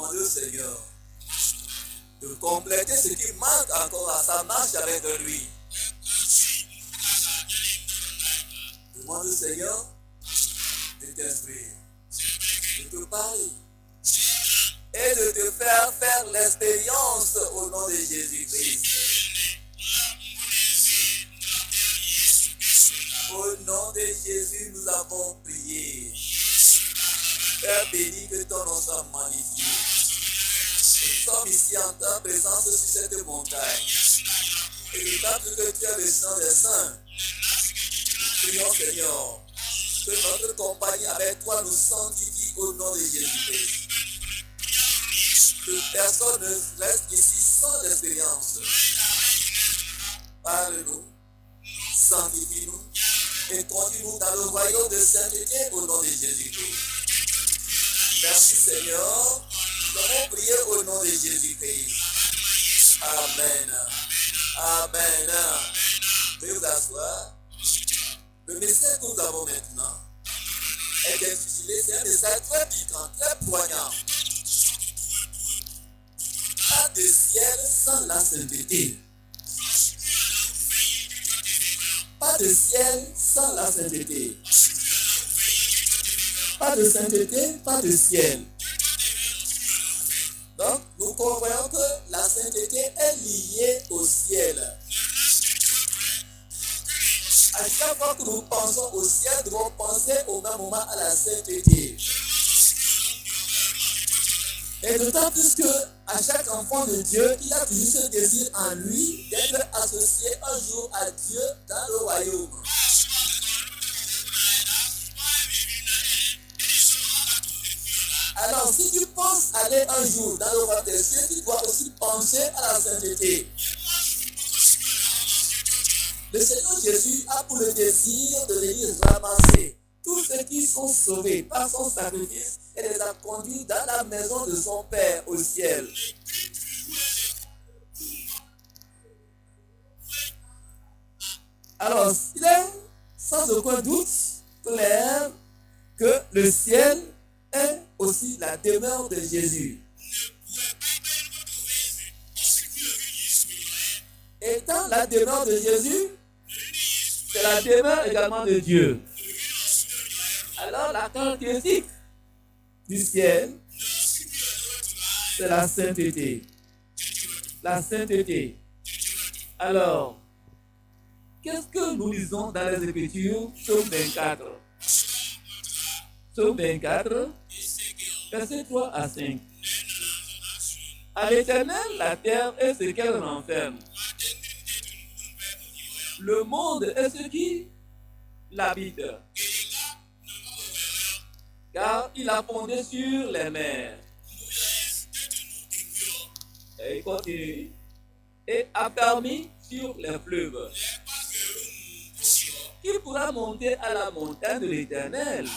demander au Seigneur de compléter ce qui manque encore à sa marche avec lui. Demande au Seigneur de t'instruire, de te parler et de te faire faire l'expérience au nom de Jésus-Christ. Au nom de Jésus, nous avons prié. Père béni, que ton nom soit magnifié. Nous sommes ici en ta présence sur cette montagne. Et nous savons que tu es le Saint des Saints. Prions Seigneur, que notre compagnie avec toi nous sanctifie au nom de Jésus-Christ. Que personne ne reste ici sans expérience. Parle-nous, sanctifie-nous et conduis-nous dans le royaume de sainteté au nom de Jésus-Christ. Merci Seigneur. Nous avons prié au nom de Jésus-Christ. Amen. Amen. Veuillez vous asseoir. Le message que nous avons maintenant est intitulé, c'est un message très piquant, très poignant. Pas de ciel sans la sainteté. Pas de ciel sans la sainteté. Pas de sainteté, pas de ciel. Donc, nous comprenons que la sainteté est liée au ciel. À chaque fois que nous pensons au ciel, nous devons penser au même moment à la sainteté. Et d'autant plus que à chaque enfant de Dieu, il a toujours ce désir en lui d'être associé un jour à Dieu dans le royaume. Alors, si tu penses aller un jour dans le royaume des cieux, tu dois aussi penser à la sainteté. Le Seigneur Jésus a pour le désir de venir ramasser tous ceux qui sont sauvés par son sacrifice et les a conduits dans la maison de son Père au ciel. Alors, il est sans aucun doute clair que le ciel est aussi la demeure de Jésus. Étant la demeure de Jésus, c'est la demeure également de Dieu. Alors la caractéristique du ciel, c'est la sainteté. La sainteté. Alors, qu'est-ce que nous lisons dans les Écritures? Psaume 24. Psaume 24, verset 3 à 5. À l'Éternel, la terre est ce qu'elle renferme. Le monde est ce qui l'habite. Car il a fondé sur les mers. Et il continue. Et a permis sur les fleuves. Qui pourra monter à la montagne de l'Éternel?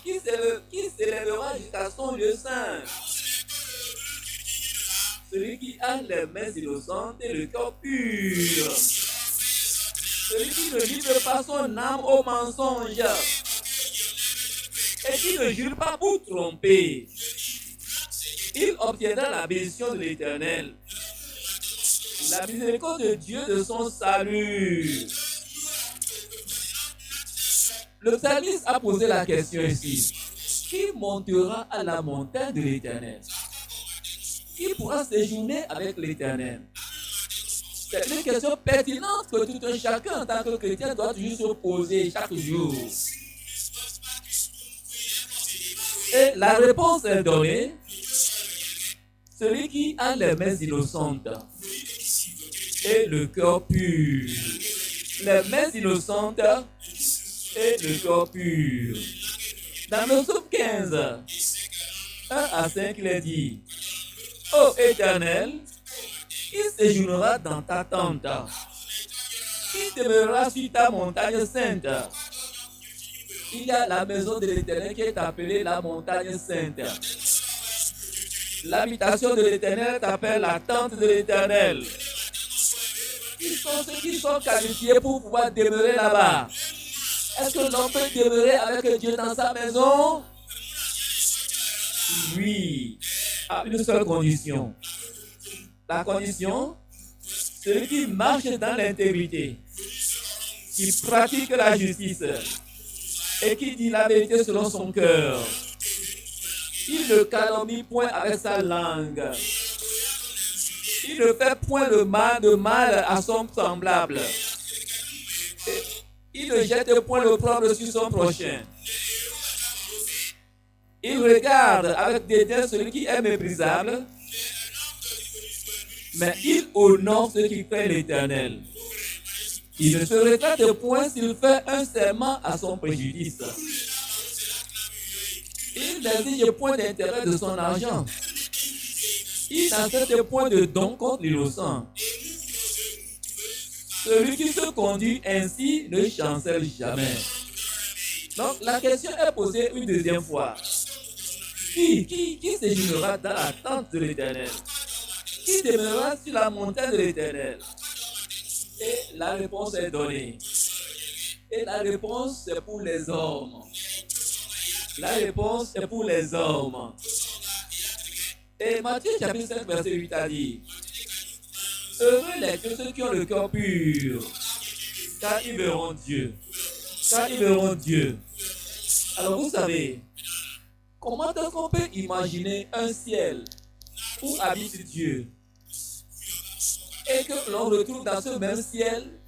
Qui s'élèvera jusqu'à son lieu saint? Celui qui a les mains innocentes et le cœur pur. Celui qui ne livre pas son âme au mensonge. Et qui ne jure pas pour tromper. Il obtiendra la bénédiction de l'Éternel. La miséricorde de Dieu de son salut. Le psalmiste a posé la question ici. Qui montera à la montagne de l'Éternel? Qui pourra séjourner avec l'Éternel? C'est une question pertinente que tout un chacun en tant que chrétien doit toujours se poser chaque jour. Et la réponse est donnée. Celui qui a les mains innocentes et le cœur pur. Les mains innocentes et le cœur pur. Dans le psaume 15, 1 à 5, il est dit: Ô Éternel, qui séjournera dans ta tente? Qui demeurera sur ta montagne sainte? Il y a la maison de l'Éternel qui est appelée la montagne sainte. L'habitation de l'Éternel s'appelle la tente de l'Éternel. Qui sont ceux qui sont qualifiés pour pouvoir demeurer là-bas? Est-ce que l'on peut demeurer avec Dieu dans sa maison? lui, à une seule condition. La condition, celui qui marche dans l'intégrité, qui pratique la justice et qui dit la vérité selon son cœur. Il ne calomnie point avec sa langue. Il ne fait point de mal à son semblable. Et il ne jette point l'opprobre sur son prochain. Il regarde avec dédain celui qui est méprisable, mais il honore ceux qui craignent l'Éternel. Il ne se regrette point s'il fait un serment à son préjudice. Il n'exige point d'intérêt de son argent. Il n'accepte point de don contre l'innocent. Celui qui se conduit ainsi ne chancelle jamais. Donc la question est posée une deuxième fois. Qui séjournera dans la tente de l'Éternel? Qui demeurera sur la montagne de l'Éternel? Et la réponse est donnée. Et la réponse c'est pour les hommes. La réponse est pour les hommes. Et Matthieu chapitre 5 verset 8 a dit: heureux les ceux qui ont le cœur pur, car ils verront Dieu. Car ils verront Dieu. Alors vous savez, comment est-ce qu'on peut imaginer un ciel où habite Dieu et que l'on retrouve dans ce même ciel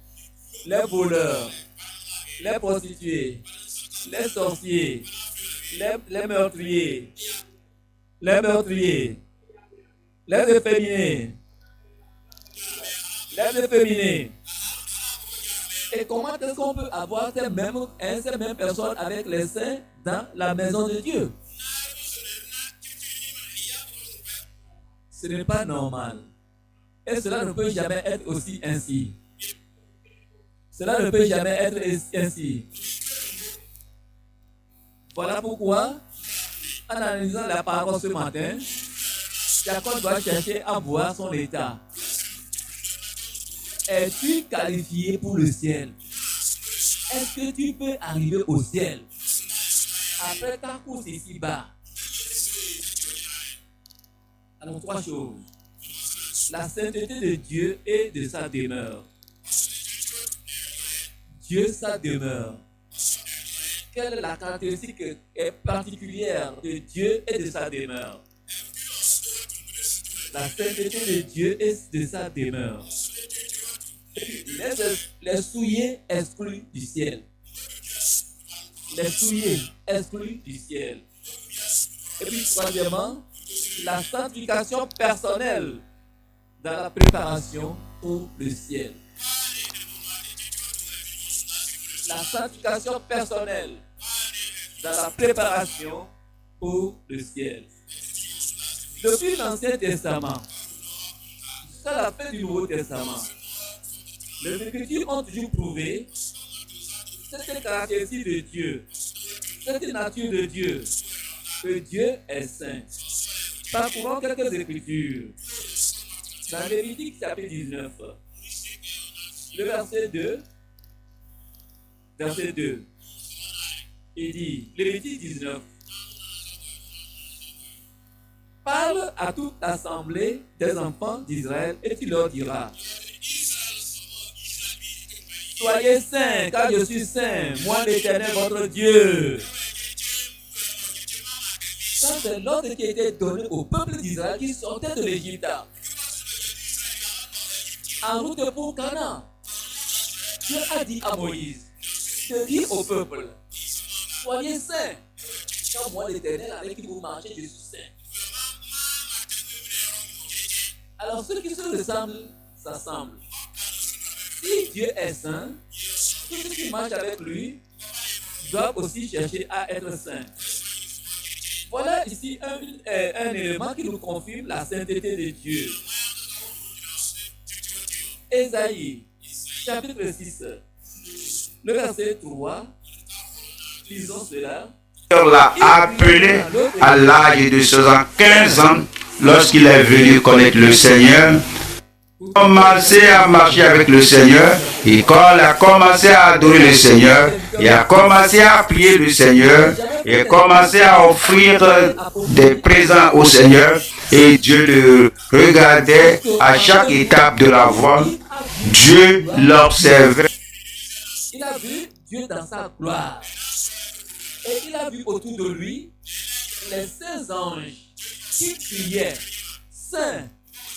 les voleurs, les prostituées, les sorciers, les meurtriers, les efféminés. Et comment est-ce qu'on peut avoir ces mêmes personnes avec les saints dans la maison de Dieu? Ce n'est pas normal. Et cela ne peut jamais être aussi ainsi. Cela ne peut jamais être ainsi. Voilà pourquoi, en analysant la parole ce matin, chacun doit chercher à voir son état. Es-tu qualifié pour le ciel? Est-ce que tu peux arriver au ciel après ta course ici-bas? Alors, trois choses. La sainteté de Dieu et de sa demeure. Dieu, sa demeure. Quelle est la caractéristique particulière de Dieu et de sa demeure? La sainteté de Dieu et de sa demeure. Les souillés exclus du ciel. Les souillés exclus du ciel. Et puis, troisièmement, la sanctification personnelle dans la préparation pour le ciel. La sanctification personnelle dans la préparation pour le ciel. Depuis l'Ancien Testament jusqu'à la fin du Nouveau Testament, les Écritures ont toujours prouvé cette caractéristique de Dieu, cette nature de Dieu, que Dieu est saint. Parcourons quelques Écritures. Dans Lévitique chapitre 19, le verset 2, il dit, Lévitique 19, parle à toute l'assemblée des enfants d'Israël et tu leur diras: soyez saints, car je suis saint, moi l'Éternel votre Dieu. Ça, c'est l'ordre qui a été donné au peuple d'Israël qui sortait de l'Égypte en route pour Canaan. Dieu a dit à Moïse de dire au peuple: soyez saints, car moi l'Éternel avec qui vous marchez, je suis saint. Alors ceux qui se ressemblent s'assemblent. Si Dieu est saint, tous ceux qui marchent avec lui doivent aussi chercher à être saints. Voilà ici un élément qui nous confirme la sainteté de Dieu. Ésaïe, chapitre 6, le verset 3, lisons cela. Il l'a appelé à l'âge de 15 ans lorsqu'il est venu connaître le Seigneur. commencé à marcher avec le Seigneur, et quand il a commencé à adorer le Seigneur, il a commencé à prier le Seigneur, il a commencé à offrir des présents au Seigneur, et Dieu le regardait à chaque étape de la voie. Dieu l'observait. Il a vu Dieu dans sa gloire. Et il a vu autour de lui les saints anges qui criaient Saint,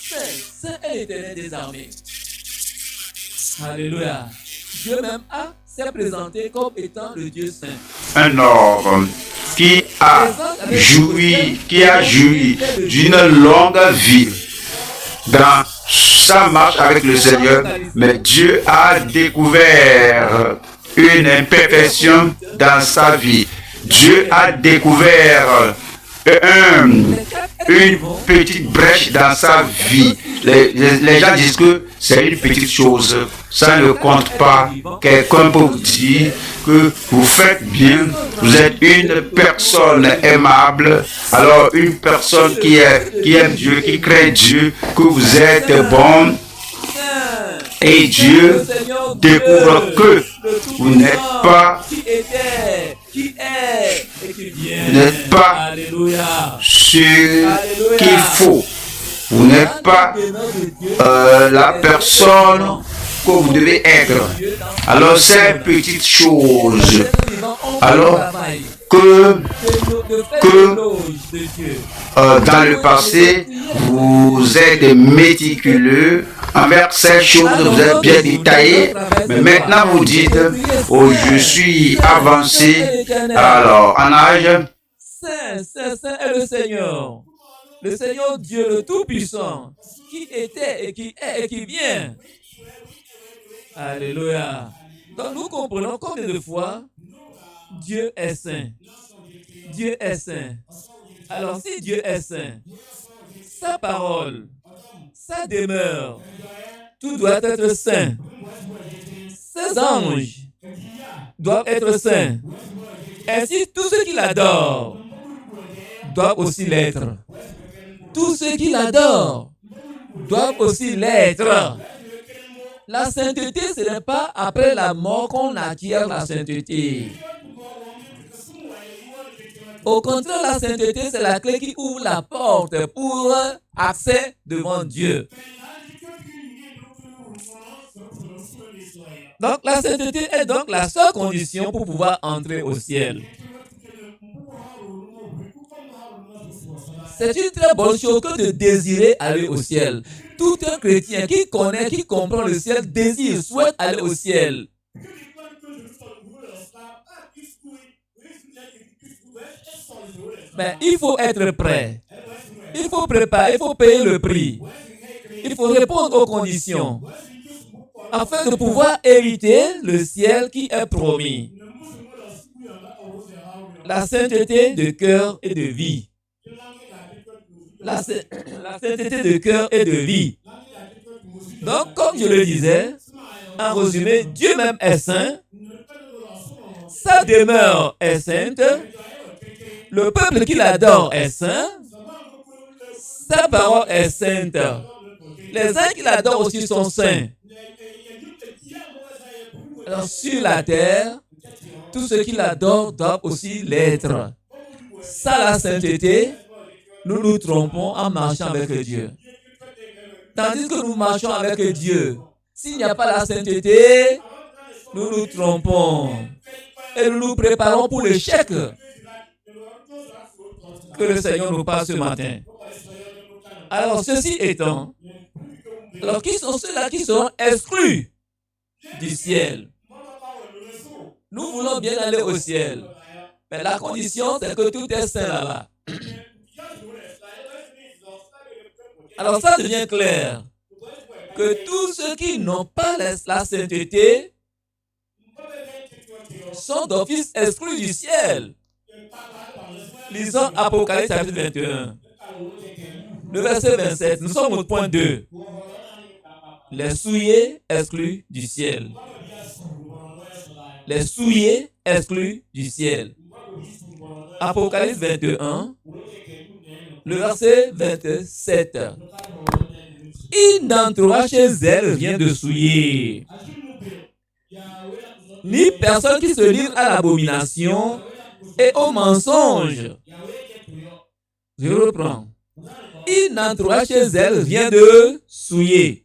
Saint, Saint est l'Éternel des armées. Alléluia. Dieu même s'est présenté comme étant le Dieu saint. Un homme qui a joui d'une longue vie dans sa marche avec le Seigneur, mais Dieu a découvert une imperfection dans sa vie. Dieu a découvert une petite brèche dans sa vie. Les gens disent que c'est une petite chose. Ça ne compte pas. Quelqu'un peut vous dire que vous faites bien. Vous êtes une personne aimable. Alors une personne qui aime Dieu, qui craint Dieu, que vous êtes bon. Et Dieu découvre que vous n'êtes pas ce qu'il faut. Vous n'êtes pas la personne que vous devez être. Alors ces petites choses, alors que dans le passé, vous êtes méticuleux envers ces choses, vous êtes bien détaillé, mais maintenant vous dites, oh, je suis avancé, alors en âge. Saint est le Seigneur. Le Seigneur Dieu le Tout-Puissant, qui était et qui est et qui vient. Alléluia. Donc nous comprenons combien de fois Dieu est saint. Dieu est saint. Alors si Dieu est saint, sa parole, sa demeure, tout doit être saint. Ses anges doivent être saints. Ainsi, tous ceux qui l'adorent doivent aussi l'être. Tous ceux qui l'adorent doivent aussi l'être. La sainteté, ce n'est pas après la mort qu'on acquiert la sainteté. Au contraire, la sainteté, c'est la clé qui ouvre la porte pour accès devant Dieu. Donc, la sainteté est donc la seule condition pour pouvoir entrer au ciel. C'est une très bonne chose que de désirer aller au ciel. Tout un chrétien qui connaît, qui comprend le ciel, désire, souhaite aller au ciel. Mais il faut être prêt. Il faut préparer, il faut payer le prix. Il faut répondre aux conditions afin de pouvoir hériter le ciel qui est promis. La sainteté de cœur et de vie. La sainteté de cœur et de vie. Donc, comme je le disais, en résumé, Dieu même est saint, sa demeure est sainte, le peuple qui l'adore est saint, sa parole est sainte. Les uns qui l'adorent aussi sont saints. Alors, sur la terre, tous ceux qui l'adorent doivent aussi l'être. Ça, la sainteté, nous nous trompons en marchant avec Dieu. Tandis que nous marchons avec Dieu, s'il n'y a pas la sainteté, nous nous trompons. Et nous nous préparons pour l'échec. Que le Seigneur nous parle ce matin. Alors, ceci étant, alors qui sont ceux-là qui seront exclus du ciel? Nous voulons bien aller au ciel. Mais la condition, c'est que tout est saint là-bas. Alors ça devient clair que tous ceux qui n'ont pas la sainteté sont d'office exclus du ciel. Lisons Apocalypse chapitre 21. Le verset 27. Nous sommes au point 2. Les souillés exclus du ciel. Les souillés exclus du ciel. Apocalypse 21, le verset 27. il n'entrera chez elle rien de souillé. Ni personne qui se livre à l'abomination et au mensonge. Je reprends. Il n'entrera chez elle rien de souillé.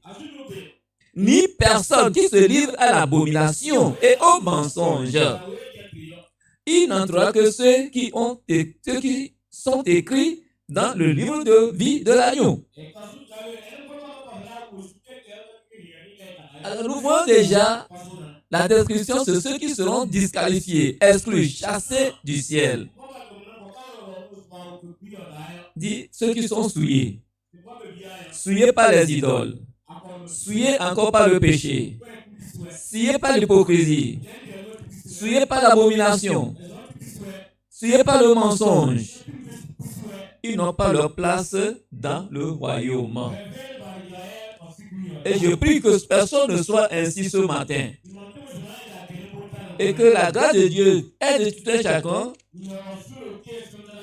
Ni personne qui se livre à l'abomination et au mensonge. Il n'entrera que ceux qui sont écrits dans le livre de vie de l'agneau. Alors nous voyons déjà la description de ceux qui seront disqualifiés, exclus, chassés du ciel. Dit ceux qui sont souillés. Souillés par les idoles. Souillés encore par le péché. Souillés par l'hypocrisie. Souillés par l'abomination. Souillés par le mensonge. Ils n'ont pas leur place dans le royaume. Et je prie que personne ne soit ainsi ce matin. Et que la grâce de Dieu aide tout un chacun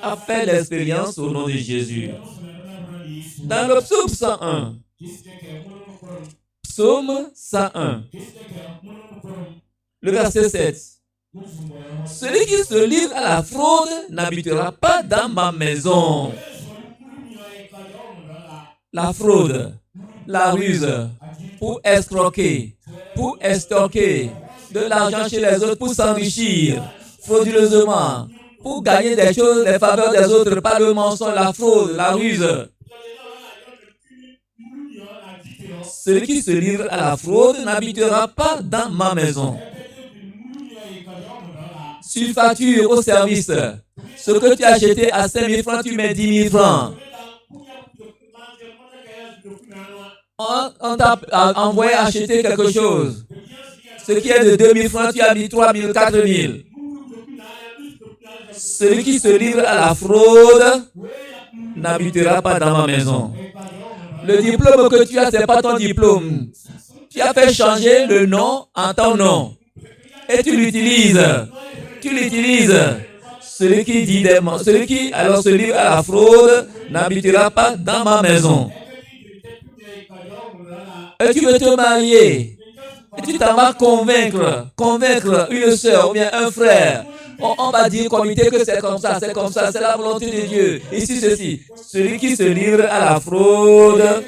à faire l'expérience au nom de Jésus. Dans le psaume 101, psaume 101, le verset 7. Celui qui se livre à la fraude n'habitera pas dans ma maison. La fraude, la ruse, pour escroquer, pour extorquer de l'argent chez les autres, pour s'enrichir frauduleusement, pour gagner des choses, les faveurs des autres par le mensonge, la fraude, la ruse. Celui qui se livre à la fraude n'habitera pas dans ma maison. Surfacture au service. Ce que tu as acheté à 5 000 francs, tu mets 10 000 francs. On t'a envoyé acheter quelque chose. Ce qui est de 2 000 francs, tu as mis 3 000, 4 000. Celui qui se livre à la fraude n'habitera pas dans ma maison. Le diplôme que tu as, ce n'est pas ton diplôme. Tu as fait changer le nom en ton nom. Et tu l'utilises. Tu l'utilises. Celui qui dit des mensonges, celui qui alors se livre à la fraude n'habitera pas dans ma maison. Et tu veux te marier. Et tu t'en vas convaincre une soeur ou bien un frère. On va dire comité que c'est comme ça, c'est la volonté de Dieu. Ici, ceci. Celui qui se livre à la fraude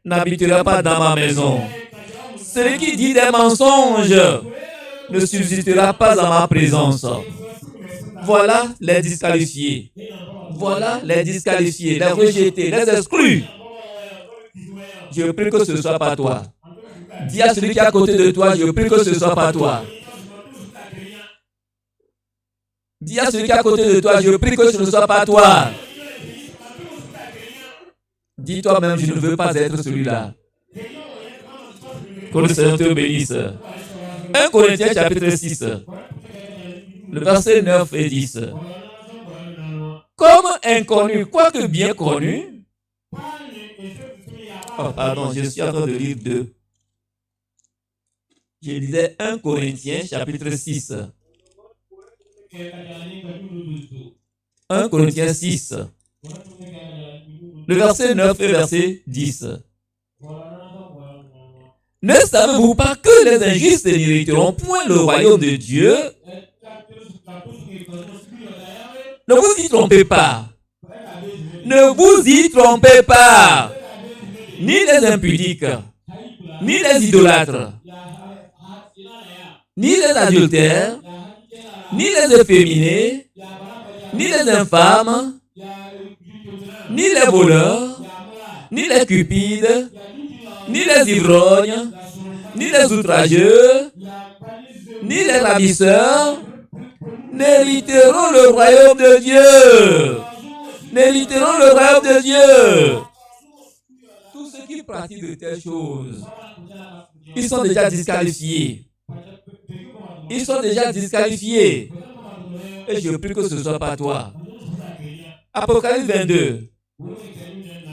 n'habitera pas dans ma maison. Celui qui dit des mensonges ne subsistera pas à ma présence. Voilà les disqualifiés. Voilà les disqualifiés, les rejetés, les exclus. Je prie que ce ne soit pas toi. Dis à celui qui est à côté de toi, je prie que ce ne soit pas toi. Dis à celui qui est à côté de toi, je prie que ce ne soit pas toi. Dis toi-même, je ne veux pas être celui-là. Que le Seigneur te bénisse. 1 Corinthiens chapitre 6, le verset 9 et 10. Comme inconnu, quoique bien connu. Oh, pardon, je suis en train de lire 2. Je lisais 1 Corinthiens chapitre 6. 1 Corinthiens 6. Le verset 9 et verset 10. Ne savez-vous pas que les injustes n'hériteront point le royaume de Dieu? Ne vous y trompez pas. Ne vous y trompez pas. Ni les impudiques, ni les idolâtres, ni les adultères, ni les efféminés, ni les infâmes, ni les voleurs, ni les cupides, ni les ivrognes, ni les outrageux, ni les ravisseurs n'hériteront le royaume de Dieu. N'hériteront le royaume de Dieu. Tous ceux qui pratiquent de telles choses, ils sont déjà disqualifiés. Ils sont déjà disqualifiés. Et je prie que ce ne soit pas toi. Apocalypse 22,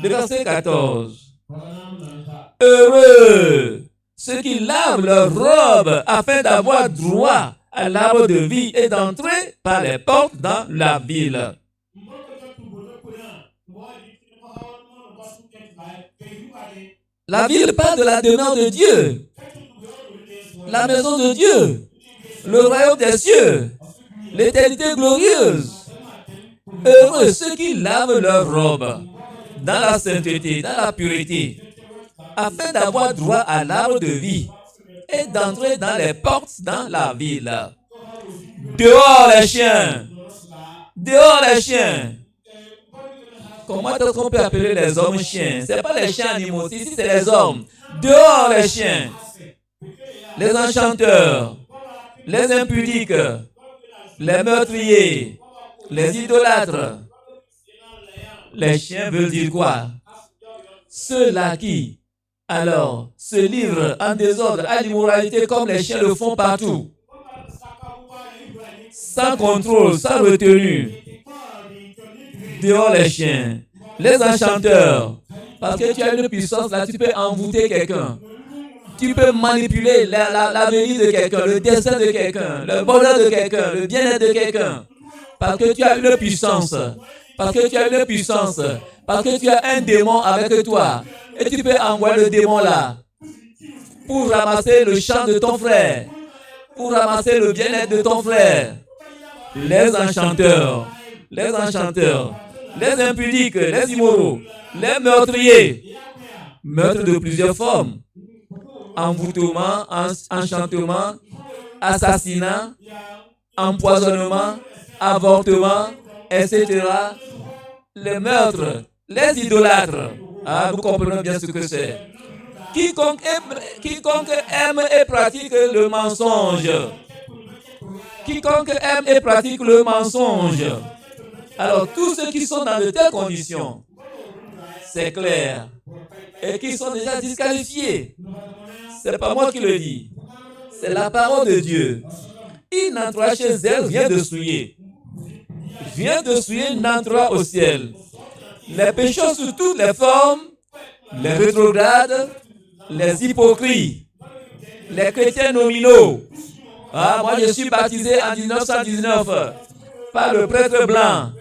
le verset 14. Heureux ceux qui lavent leurs robes afin d'avoir droit à l'arbre de vie et d'entrer par les portes dans la ville. La ville parle de la demeure de Dieu, la maison de Dieu, le royaume des cieux, l'éternité glorieuse. Heureux ceux qui lavent leurs robes dans la sainteté, dans la pureté, afin d'avoir droit à l'arbre de vie et d'entrer dans les portes dans la ville. Dehors les chiens! Dehors les chiens! Comment est-ce qu'on peut appeler les hommes chiens? Ce n'est pas les chiens animaux, ici c'est les hommes. Dehors les chiens! Les enchanteurs, les impudiques, les meurtriers, les idolâtres. Les chiens veulent dire quoi? Ceux-là qui, alors, se livrent en désordre à l'immoralité comme les chiens le font partout. Sans contrôle, sans retenue. Dehors les chiens, les enchanteurs. Parce que tu as une puissance là, tu peux envoûter quelqu'un. Tu peux manipuler l'avenir de quelqu'un, le destin de quelqu'un, le bonheur de quelqu'un, le bien-être de quelqu'un. Parce que tu as une puissance. Parce que tu as une puissance. Parce que tu as un démon avec toi. Et tu peux envoyer le démon là pour ramasser le champ de ton frère. Pour ramasser le bien-être de ton frère. Les enchanteurs. Les enchanteurs. Les impudiques. Les immoraux. Les meurtriers. Meurtre de plusieurs formes. Envoûtement, enchantement, assassinat, empoisonnement, avortement, etc. Les meurtres, les idolâtres. Ah, vous comprenez bien ce que c'est. Quiconque aime et pratique le mensonge. Quiconque aime et pratique le mensonge. Alors, tous ceux qui sont dans de telles conditions, c'est clair, et qui sont déjà disqualifiés. Ce n'est pas moi qui le dis. C'est la parole de Dieu. Il n'entrera chez elle, vient de souiller. Vient de souiller, n'entrera au ciel. Les pécheurs sous toutes les formes, les rétrogrades, les hypocrites, les chrétiens nominaux. Ah, moi je suis baptisé en 1919 par le prêtre blanc.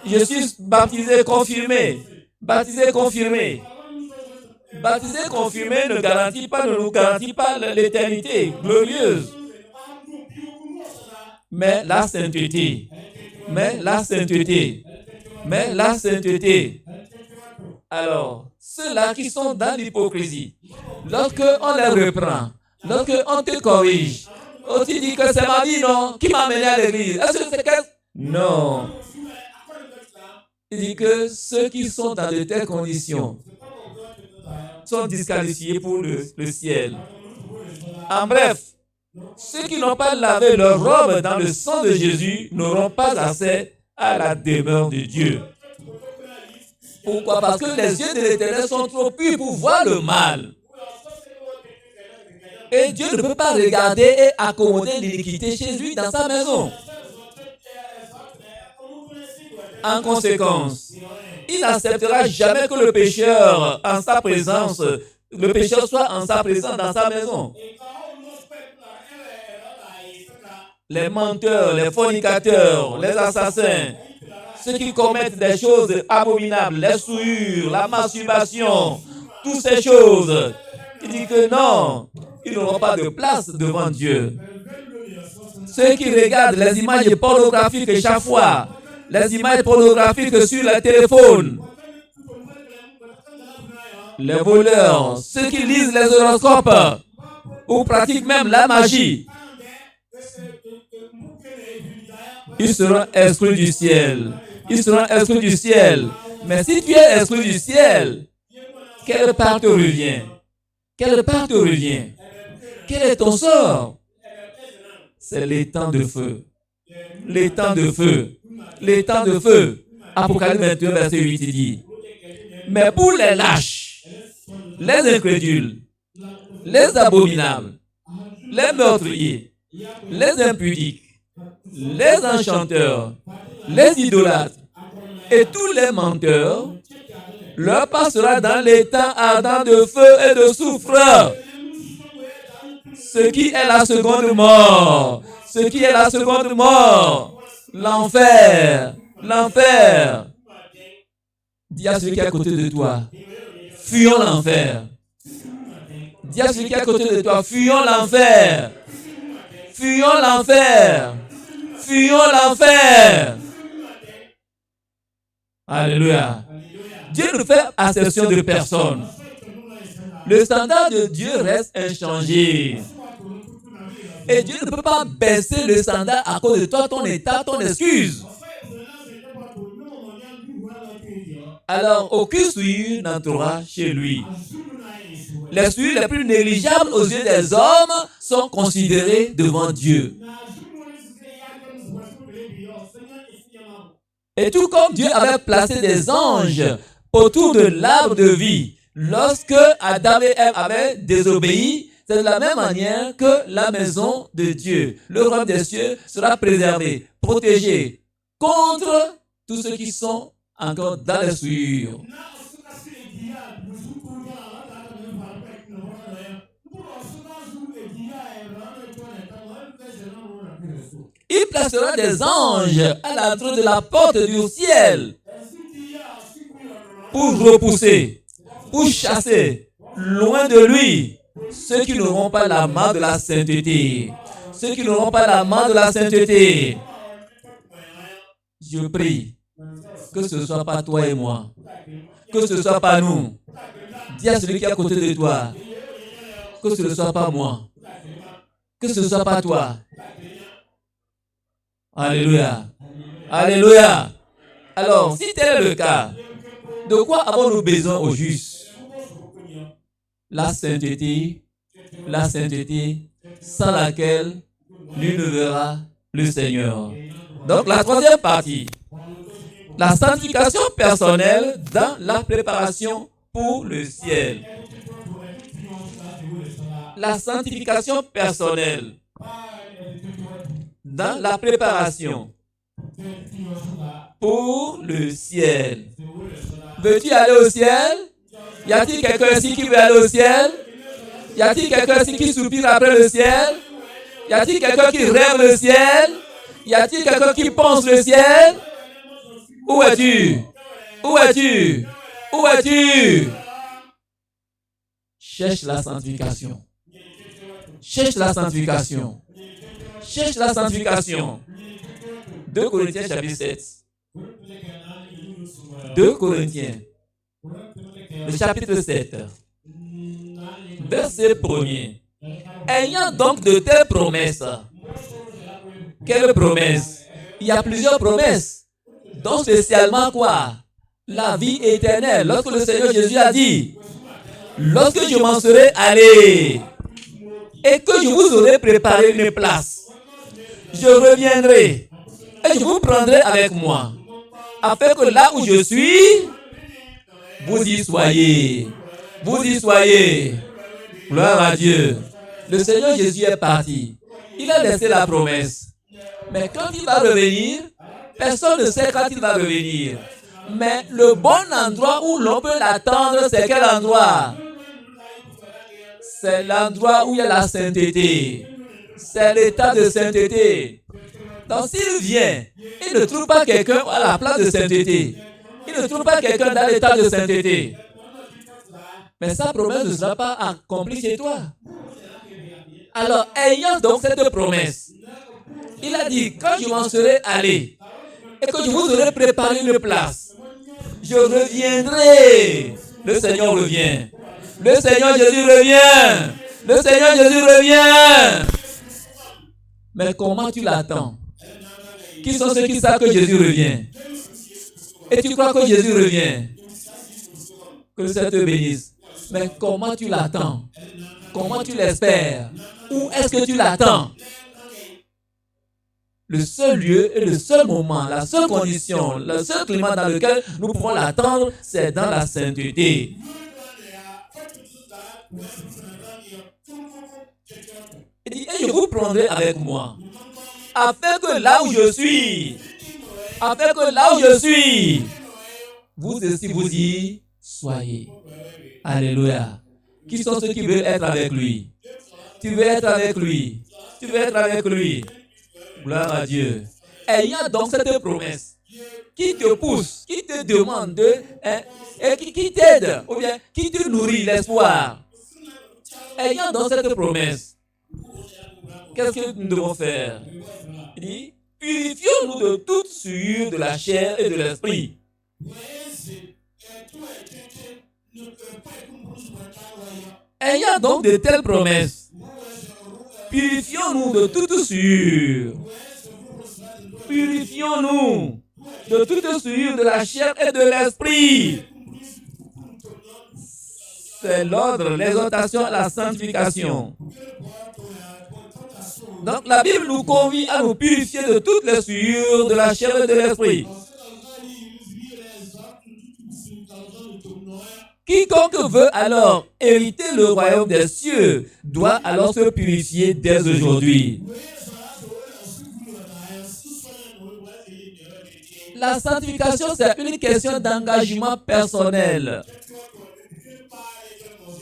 Je suis baptisé confirmé. Baptisé confirmé. Baptisé confirmé ne nous garantit pas l'éternité glorieuse. Mais la sainteté. Mais la sainteté. Mais la sainteté. Alors, ceux-là qui sont dans l'hypocrisie, lorsqu'on les reprend, lorsqu'on te corrige, on te dit que c'est ma vie, non? Qui m'a amené à l'église? Est-ce que c'est que... Non. Il dit que ceux qui sont dans de telles conditions sont disqualifiés pour le ciel. En bref, ceux qui n'ont pas lavé leur robe dans le sang de Jésus n'auront pas accès à la demeure de Dieu. Pourquoi? Parce que les yeux de l'Éternel sont trop purs pour voir le mal. Et Dieu ne peut pas regarder et accommoder l'iniquité chez lui dans sa maison. En conséquence, il n'acceptera jamais que le pécheur en sa présence, le pécheur soit en sa présence dans sa maison. Les menteurs, les fornicateurs, les assassins, ceux qui commettent des choses abominables, les souillures, la masturbation, toutes ces choses, il dit que non, ils n'auront pas de place devant Dieu. Ceux qui regardent les images pornographiques chaque fois, les images pornographiques sur le téléphone, les voleurs, ceux qui lisent les horoscopes ou pratiquent même la magie, ils seront exclus du ciel. Ils seront exclus du ciel. Mais si tu es exclu du ciel, quelle part te revient? Quelle part te revient? Quel est ton sort? C'est l'étang de feu. L'étang de feu. L'étang de feu. Apocalypse 21, verset 8, il dit. Mais pour les lâches, les incrédules, les abominables, les meurtriers, les impudiques, les enchanteurs, les idolâtres et tous les menteurs, leur passera dans l'étang ardent de feu et de soufre. Ce qui est la seconde mort. Ce qui est la seconde mort. L'enfer. L'enfer. Dis à celui qui est à côté de toi. Fuyons l'enfer. Dis à celui qui est à côté de toi, fuyons l'enfer. Fuyons l'enfer. Fuyons l'enfer. Alléluia. Dieu ne fait exception de personne. Le standard de Dieu reste inchangé. Et Dieu ne peut pas baisser le standard à cause de toi, ton état, ton excuse. Alors, aucune souillure n'entrera chez lui. Les souillures les plus négligeables aux yeux des hommes sont considérées devant Dieu. Et tout comme Dieu avait placé des anges autour de l'arbre de vie, lorsque Adam et Ève avaient désobéi, c'est de la même manière que la maison de Dieu, le royaume des cieux, sera préservé, protégé contre tous ceux qui sont encore dans les souillures. Il placera des anges à l'entrée de la porte du ciel pour repousser, pour chasser loin de lui ceux qui n'auront pas la main de la sainteté. Ceux qui n'auront pas la main de la sainteté. Je prie que ce ne soit pas toi et moi, que ce ne soit pas nous. Dis à celui qui est à côté de toi que ce ne soit pas moi, que ce ne soit pas toi. Alléluia. Alléluia. Alors, si tel est le cas, de quoi avons-nous besoin au juste? La sainteté, sans laquelle nul ne verra le Seigneur. Donc, la troisième partie, la sanctification personnelle dans la préparation pour le ciel. La sanctification personnelle dans la préparation pour le ciel. Veux-tu aller au ciel? Y a-t-il quelqu'un ici qui veut aller au ciel? Y a-t-il quelqu'un ici qui soupire après le ciel? Y a-t-il quelqu'un qui rêve le ciel? Y a-t-il quelqu'un qui pense le ciel? Où es-tu? Où es-tu? Où es-tu? Cherche la sanctification. Cherche la sanctification. Cherche la sanctification. 2 Corinthiens chapitre 7. 2 Corinthiens, le chapitre 7, verset 1er. Ayant donc de telles promesses. Quelle promesse? Il y a plusieurs promesses. Donc spécialement quoi? La vie éternelle. Lorsque le Seigneur Jésus a dit, lorsque je m'en serai allé et que je vous aurai préparé une place, je reviendrai et je vous prendrai avec moi, afin que là où je suis, vous y soyez. Vous y soyez. Gloire à Dieu. Le Seigneur Jésus est parti. Il a laissé la promesse. Mais quand il va revenir, personne ne sait quand il va revenir. Mais le bon endroit où l'on peut l'attendre, c'est quel endroit? C'est l'endroit où il y a la sainteté. C'est l'état de sainteté. Donc s'il vient, il ne trouve pas quelqu'un à la place de sainteté. Il ne trouve pas quelqu'un dans l'état de sainteté. Mais sa promesse ne sera pas accomplie chez toi. Alors, ayant donc cette promesse, il a dit, quand je m'en serai allé et que je vous aurai préparé une place, je reviendrai. Le Seigneur revient. Le Seigneur Jésus revient. Le Seigneur Jésus revient. Mais comment tu l'attends? Qui sont ceux qui savent que Jésus revient? Et tu crois que Jésus revient? Que le Seigneur te bénisse. Mais comment tu l'attends? Comment tu l'espères? Où est-ce que tu l'attends? Le seul lieu et le seul moment, la seule condition, le seul climat dans lequel nous pouvons l'attendre, c'est dans la sainteté. Il dit, et je vous prendrai avec moi, afin que là où je suis, vous aussi vous y soyez. Alléluia. Qui sont ceux qui veulent être avec lui? Tu veux être avec lui. Tu veux être avec lui. Gloire à Dieu. Ayant donc cette promesse qui te pousse, qui te demande et qui t'aide, ou bien qui te nourrit l'espoir. Ayant donc cette promesse, qu'est-ce que nous devons faire? Il dit, purifions-nous de toute souillure de la chair et de l'esprit. Ayant donc de telles promesses, purifions-nous de toute souillure. Purifions-nous de toute souillure de la chair et de l'esprit. C'est l'ordre, l'exhortation à la sanctification. Donc la Bible nous convie à nous purifier de toutes les souillures de la chair et de l'esprit. Quiconque veut alors hériter le royaume des cieux doit alors se purifier dès aujourd'hui. La sanctification, c'est une question d'engagement personnel.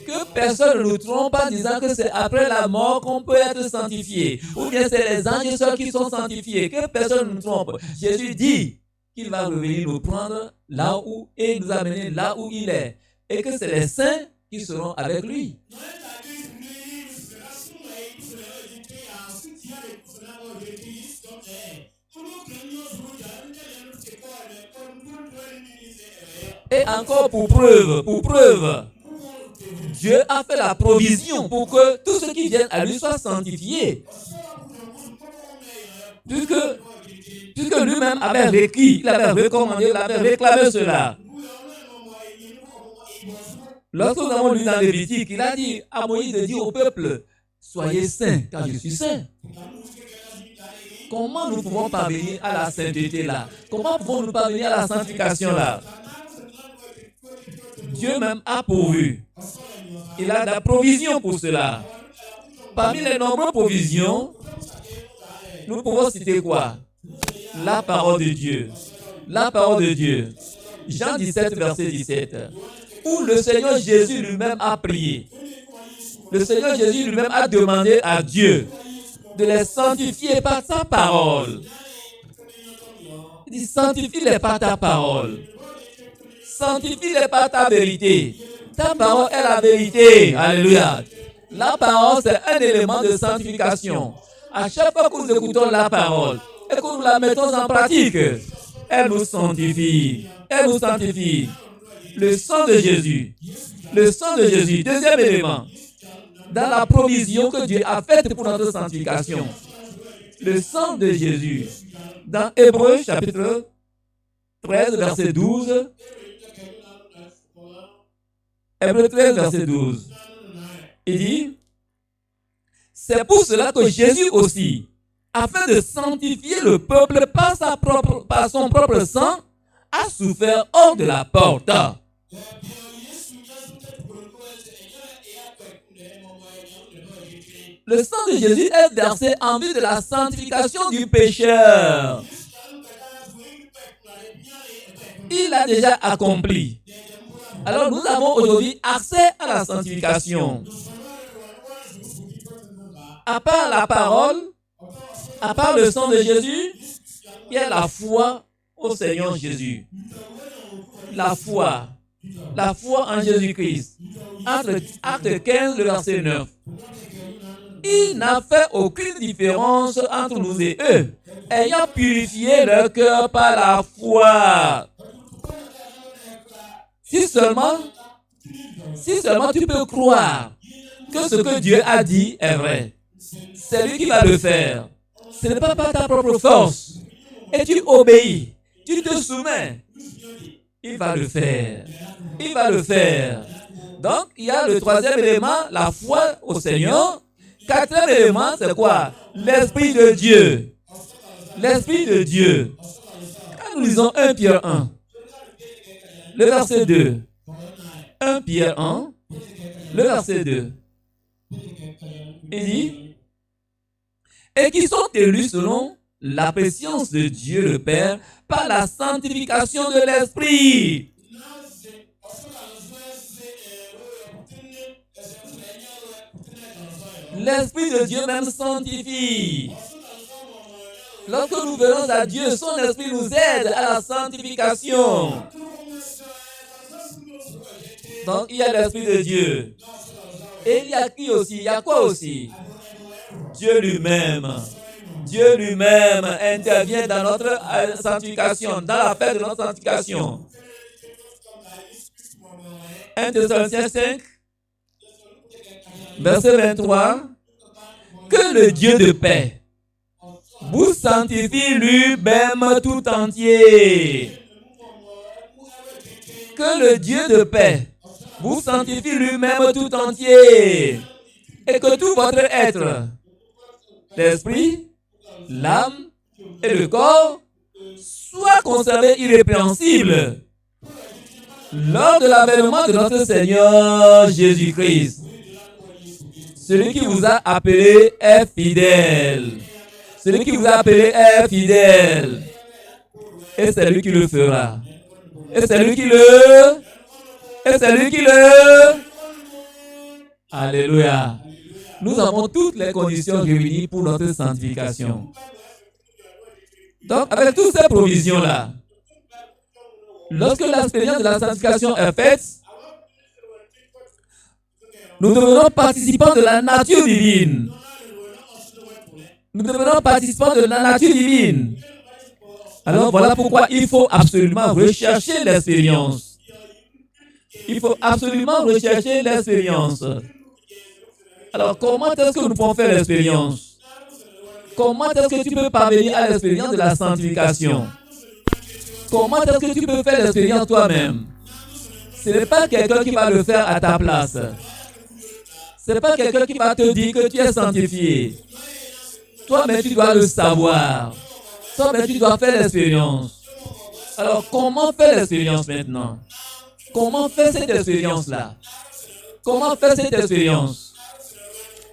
Que personne ne nous trompe en disant que c'est après la mort qu'on peut être sanctifié. Ou bien c'est les anges seuls qui sont sanctifiés. Que personne ne nous trompe. Jésus dit qu'il va revenir nous prendre là où et nous amener là où il est. Et que c'est les saints qui seront avec lui. Et encore pour preuve, Dieu a fait la provision pour que tous ceux qui viennent à lui soient sanctifiés. Puisque lui-même avait requis, il avait recommandé, il avait réclamé cela. Lorsque nous avons lu dans Lévitique, il a dit à Moïse de dire au peuple, soyez saints car je suis saint. Comment nous pouvons parvenir à la sainteté là? Comment pouvons-nous parvenir à la sanctification là? Dieu même a pourvu. Il a la provision pour cela. Parmi les nombreuses provisions, nous pouvons citer quoi? La parole de Dieu. La parole de Dieu. Jean 17, verset 17. Où le Seigneur Jésus lui-même a prié. Le Seigneur Jésus lui-même a demandé à Dieu de les sanctifier par sa parole. Il dit, sanctifie-les par ta parole. Sanctifie-les par ta vérité. Ta parole est la vérité. Alléluia. La parole, c'est un élément de sanctification. À chaque fois que nous écoutons la parole et que nous la mettons en pratique, elle nous sanctifie. Elle nous sanctifie. Le sang de Jésus. Le sang de Jésus. Deuxième élément. Dans la provision que Dieu a faite pour notre sanctification. Le sang de Jésus. Dans Hébreux, chapitre 13, verset 12. Hébreux 13, verset 12. Il dit, c'est pour cela que Jésus aussi, afin de sanctifier le peuple par son propre sang, a souffert hors de la porte. Le sang de Jésus est versé en vue de la sanctification du pécheur. Il a déjà accompli. Alors nous avons aujourd'hui accès à la sanctification. À part la parole, à part le sang de Jésus, il y a la foi au Seigneur Jésus. La foi en Jésus-Christ. Entre Acte 15, le verset 9. Il n'a fait aucune différence entre nous et eux, ayant purifié leur cœur par la foi. Si seulement tu peux croire que ce que Dieu a dit est vrai, c'est lui qui va le faire. Ce n'est pas par ta propre force. Et tu obéis, tu te soumets. Il va le faire. Il va le faire. Donc, il y a le troisième élément, la foi au Seigneur. Quatrième élément, c'est quoi? L'Esprit de Dieu. L'Esprit de Dieu. Quand nous lisons 1 Pierre 1, le verset 2. 1 Pierre 1, le verset 2. Il dit, et qui sont élus selon la préscience de Dieu le Père par la sanctification de l'Esprit. L'Esprit de Dieu même sanctifie. Lorsque nous venons à Dieu, son Esprit nous aide à la sanctification. Donc, il y a l'Esprit de Dieu. Et il y a qui aussi? Il y a quoi aussi? Dieu lui-même. Dieu lui-même intervient dans notre sanctification, dans l'affaire de notre sanctification. 1 Thessaloniciens 5, verset 23. Que le Dieu de paix vous sanctifie lui-même tout entier. Que le Dieu de paix vous sanctifie lui-même tout entier. Et que tout votre être, l'esprit, l'âme et le corps, soit conservé irrépréhensible lors de l'avènement de notre Seigneur Jésus-Christ. Celui qui vous a appelé est fidèle. Celui qui vous a appelé est fidèle. Et c'est lui qui le fera. Et c'est lui qui le... Et c'est lui qui le... Alléluia. Nous avons toutes les conditions réunies pour notre sanctification. Donc, avec toutes ces provisions-là, lorsque l'expérience de la sanctification est faite, nous devenons participants de la nature divine. Nous devenons participants de la nature divine. Alors voilà pourquoi il faut absolument rechercher l'expérience. Il faut absolument rechercher l'expérience. Alors comment est-ce que nous pouvons faire l'expérience? Comment est-ce que tu peux parvenir à l'expérience de la sanctification? Comment est-ce que tu peux faire l'expérience toi-même? Ce n'est pas quelqu'un qui va le faire à ta place. Ce n'est pas quelqu'un qui va te dire que tu es sanctifié. Toi-même, tu dois le savoir. Toi-même, tu dois faire l'expérience. Alors, comment faire l'expérience maintenant? Comment faire cette expérience-là? Comment faire cette expérience?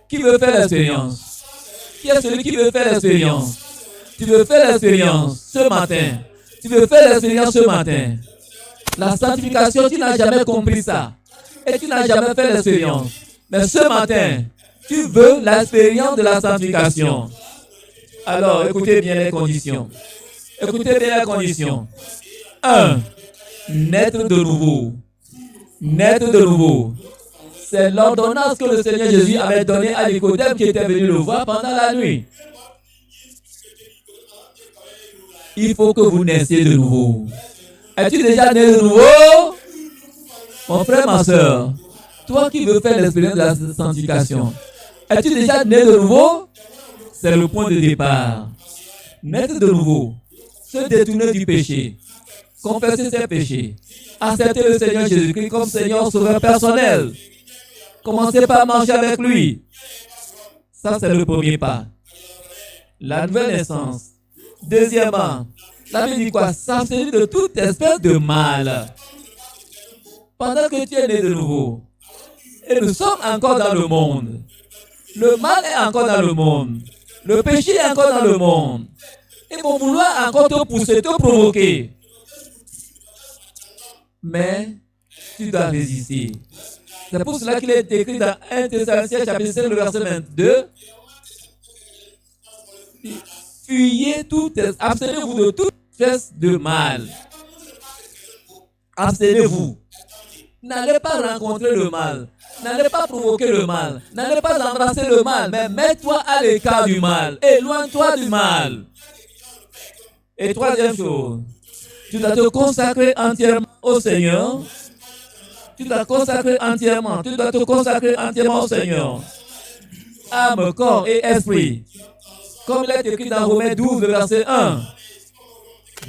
Qui veut faire l'expérience? Qui est celui qui veut faire l'expérience? Tu veux faire l'expérience ce matin. Tu veux faire l'expérience ce matin. La sanctification, tu n'as jamais compris ça. Et tu n'as jamais fait l'expérience. Mais ce matin, tu veux l'expérience de la sanctification. Alors, écoutez bien les conditions. Écoutez bien les conditions. 1. Naître de nouveau. Naître de nouveau. C'est l'ordonnance que le Seigneur Jésus avait donnée à Nicodème qui était venu le voir pendant la nuit. Il faut que vous naissiez de nouveau. Es-tu déjà né de nouveau? Mon frère, ma soeur, toi qui veux faire l'expérience de la sanctification, es-tu déjà né de nouveau? C'est le point de départ. Naître de nouveau, se détourner du péché, confesser ses péchés, accepter le Seigneur Jésus-Christ comme Seigneur sauveur personnel. Commencez par marcher avec lui. Ça, c'est le premier pas. La nouvelle naissance. Deuxièmement, la Bible dit quoi? S'abstenir de toute espèce de mal. Pendant que tu es né de nouveau, et nous sommes encore dans le monde, le mal est encore dans le monde, le péché est encore dans le monde, et vont vouloir encore te pousser, te provoquer. Mais tu dois résister. C'est pour cela qu'il est écrit dans 1 Thessaloniciens chapitre 5, le verset 22. Fuyez abstenez-vous de toute espèce de mal. Abstenez-vous. N'allez pas rencontrer le mal. N'allez pas provoquer le mal. N'allez pas embrasser le mal. Mais mets-toi à l'écart du mal. Éloigne-toi du mal. Et troisième chose, tu dois te consacrer entièrement au Seigneur. Tu dois te consacrer entièrement. Tu dois te consacrer entièrement au Seigneur. Âme, corps et esprit. Comme il est écrit dans Romains 12, verset 1.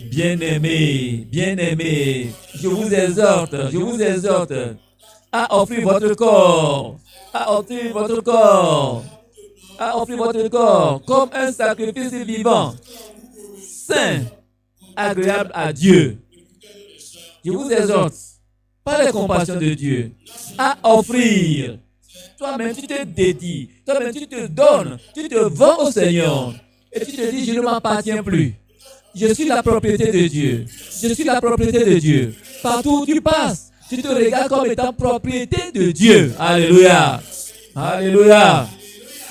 Bien-aimés, bien-aimés, je vous exhorte à offrir votre corps, comme un sacrifice vivant, saint, agréable à Dieu. Je vous exhorte, par les compassions de Dieu, à offrir. Toi-même, tu te dédies, toi-même, tu te donnes, tu te vends au Seigneur. Et tu te dis, je ne m'appartiens plus. Je suis la propriété de Dieu. Je suis la propriété de Dieu. Partout où tu passes, tu te regardes comme étant propriété de Dieu. Alléluia. Alléluia.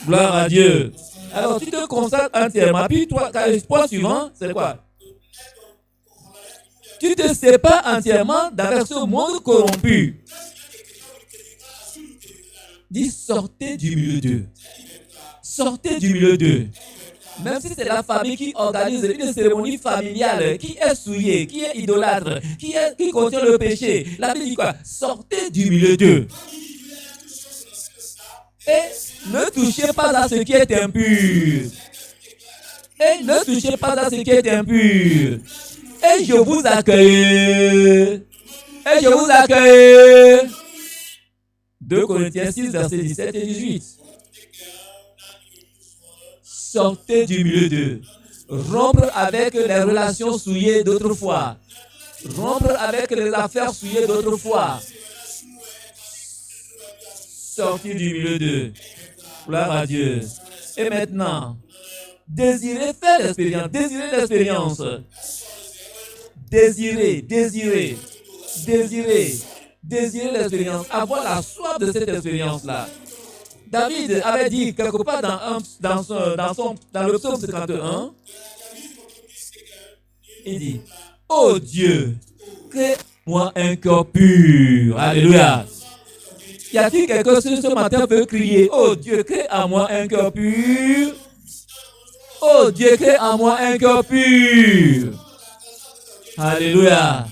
Gloire à Dieu. Alors, tu te consacres entièrement. Puis, toi, le point suivant, c'est quoi? Tu te sépares entièrement d'avec ce monde corrompu. Dis sortez du milieu d'eux. Sortez du milieu d'eux. Même si c'est la famille qui organise une cérémonie familiale, qui est souillée, qui est idolâtre, qui contient le péché, la Bible dit quoi? Sortez du milieu d'eux. Et ne touchez pas à ce qui est impur. Et ne touchez pas à ce qui est impur. Et je vous accueille. Et je vous accueille. 2 Corinthiens 6, versets 17 et 18. Sortez du milieu d'eux. Rompre avec les relations souillées d'autrefois. Rompre avec les affaires souillées d'autrefois. Sortir du milieu d'eux. Gloire à Dieu. Et maintenant, désirez faire l'expérience. Désirez l'expérience. Désirez l'expérience. Avoir la soif de cette expérience-là. David avait dit quelque part dans le psaume 51, il dit, oh Dieu, crée-moi un cœur pur. Alléluia. Y a-t-il quelqu'un qui ce matin veut crier, oh Dieu, crée à moi un cœur pur. Oh Dieu, crée à moi un cœur pur. Alléluia.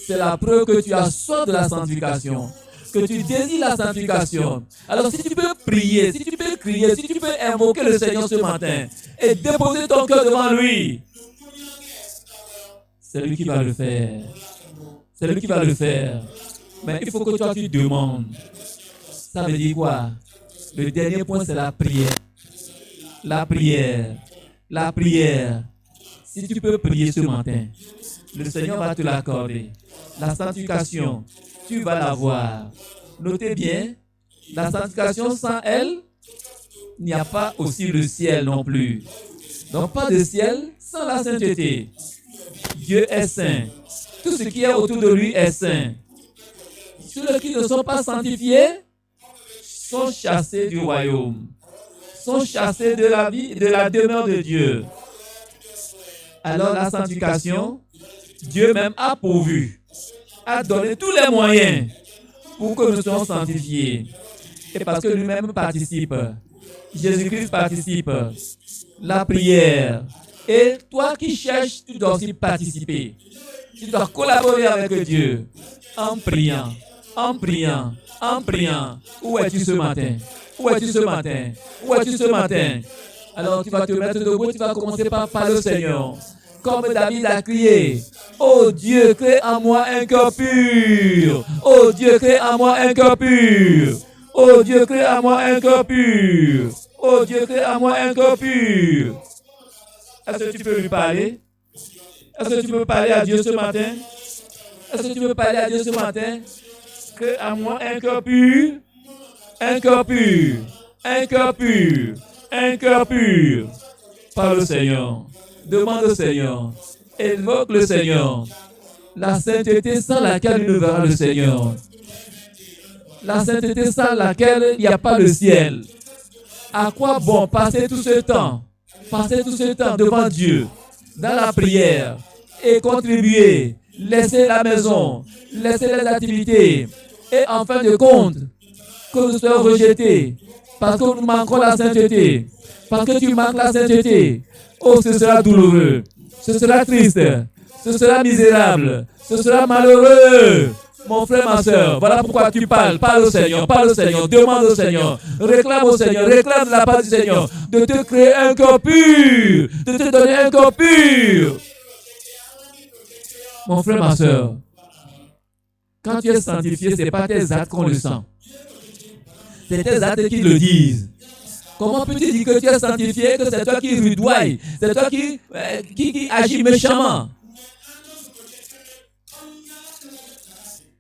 C'est la preuve que tu as soif de la sanctification. Que tu désires la sanctification. Alors si tu peux prier, si tu peux crier, si tu peux invoquer le Seigneur ce matin et déposer ton cœur devant lui, c'est lui qui va le faire. C'est lui qui va le faire. Mais il faut que toi tu demandes. Ça veut dire quoi? Le dernier point, c'est la prière. La prière. La prière. Si tu peux prier ce matin, le Seigneur va te l'accorder. La sanctification, tu vas l'avoir. Notez bien, la sanctification sans elle, il n'y a pas aussi le ciel non plus. Donc pas de ciel sans la sainteté. Dieu est saint. Tout ce qui est autour de lui est saint. Ceux qui ne sont pas sanctifiés sont chassés du royaume. Sont chassés de la vie, de la demeure de Dieu. Alors la sanctification, Dieu même a pourvu, a donné tous les moyens pour que nous soyons sanctifiés. Et parce que lui-même participe, Jésus-Christ participe, la prière. Et toi qui cherches, tu dois aussi participer. Tu dois collaborer avec Dieu en priant, en priant, en priant. Où es-tu ce matin? Où es-tu ce matin? Où es-tu ce matin? Alors tu vas te mettre debout, tu vas commencer par parler au Seigneur. Comme David a crié, oh Dieu, crée en moi un cœur pur. Oh Dieu, crée en moi un cœur pur. Oh Dieu, crée en moi un cœur pur. Oh Dieu, crée en moi un cœur pur. Est-ce que tu peux lui parler? Est-ce que tu peux parler à Dieu ce matin? Est-ce que tu peux parler à Dieu ce matin? Crée en moi un cœur pur. Un cœur pur. Un cœur pur. Un cœur pur. Parle au Seigneur. Demande au Seigneur. Évoque le Seigneur. La sainteté sans laquelle il ne verra le Seigneur. La sainteté sans laquelle il n'y a pas le ciel. À quoi bon passer tout ce temps? Passer tout ce temps devant Dieu, dans la prière, et contribuer, laisser la maison, laisser les activités, et en fin de compte, que nous soyons rejetés, parce que nous manquons la sainteté, parce que tu manques la sainteté. Oh, ce sera douloureux, ce sera triste, ce sera misérable, ce sera malheureux. Mon frère, ma soeur, voilà pourquoi tu parles. Parle au Seigneur, demande au Seigneur, réclame au Seigneur, réclame de la part du Seigneur de te créer un cœur pur, de te donner un cœur pur. Mon frère, ma soeur, quand tu es sanctifié, ce n'est pas tes actes qu'on le sent. C'est tes actes qui le disent. Comment peux-tu dire que tu es sanctifié, que c'est toi qui rudoies, c'est toi qui agis méchamment?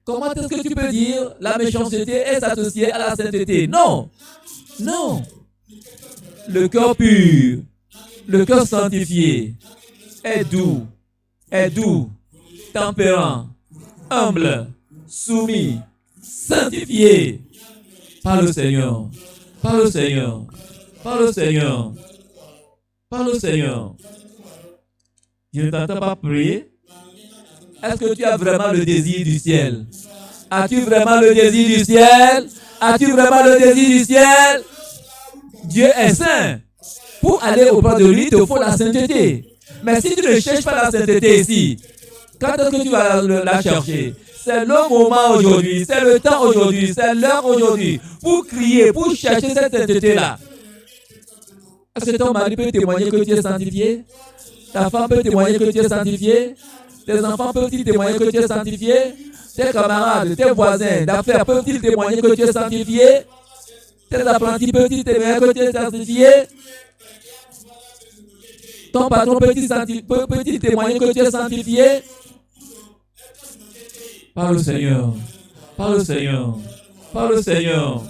Comment est-ce que tu peux dire la méchanceté est associée à la sainteté? Non, non. Le cœur pur, le cœur sanctifié est doux, tempérant, humble, soumis, sanctifié. Parle au Seigneur, parle au Seigneur, parle au Seigneur, parle au Seigneur. Je ne t'entends pas prier. Est-ce que tu as vraiment le désir du ciel? As-tu vraiment le désir du ciel? As-tu vraiment le désir du ciel? Dieu est saint. Pour aller auprès de lui, il te faut la sainteté. Mais si tu ne cherches pas la sainteté ici, quand est-ce que tu vas la chercher? C'est le moment aujourd'hui, c'est le temps aujourd'hui, c'est l'heure aujourd'hui pour crier, pour chercher cette sainteté-là. Est-ce que ton mari peut témoigner que tu es sanctifié? Ta femme peut témoigner que tu es sanctifié? Tes enfants peuvent-ils témoigner que tu es sanctifié? Tes camarades, tes voisins d'affaires peuvent-ils témoigner que tu es sanctifié? Tes apprentis peuvent-ils témoigner que tu es sanctifié? Ton patron peut-il témoigner que tu es sanctifié? Par le Seigneur, par le Seigneur, par le Seigneur,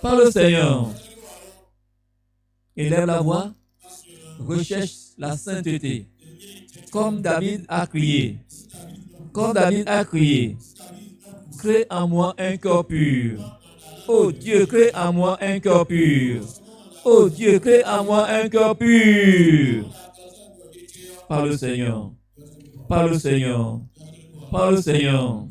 par le Seigneur. Élève la voix, recherche la sainteté. Comme David a crié, crée en moi un cœur pur. Oh Dieu, crée en moi un cœur pur. Oh Dieu, crée en moi un cœur pur. Par le Seigneur, par le Seigneur, par le Seigneur.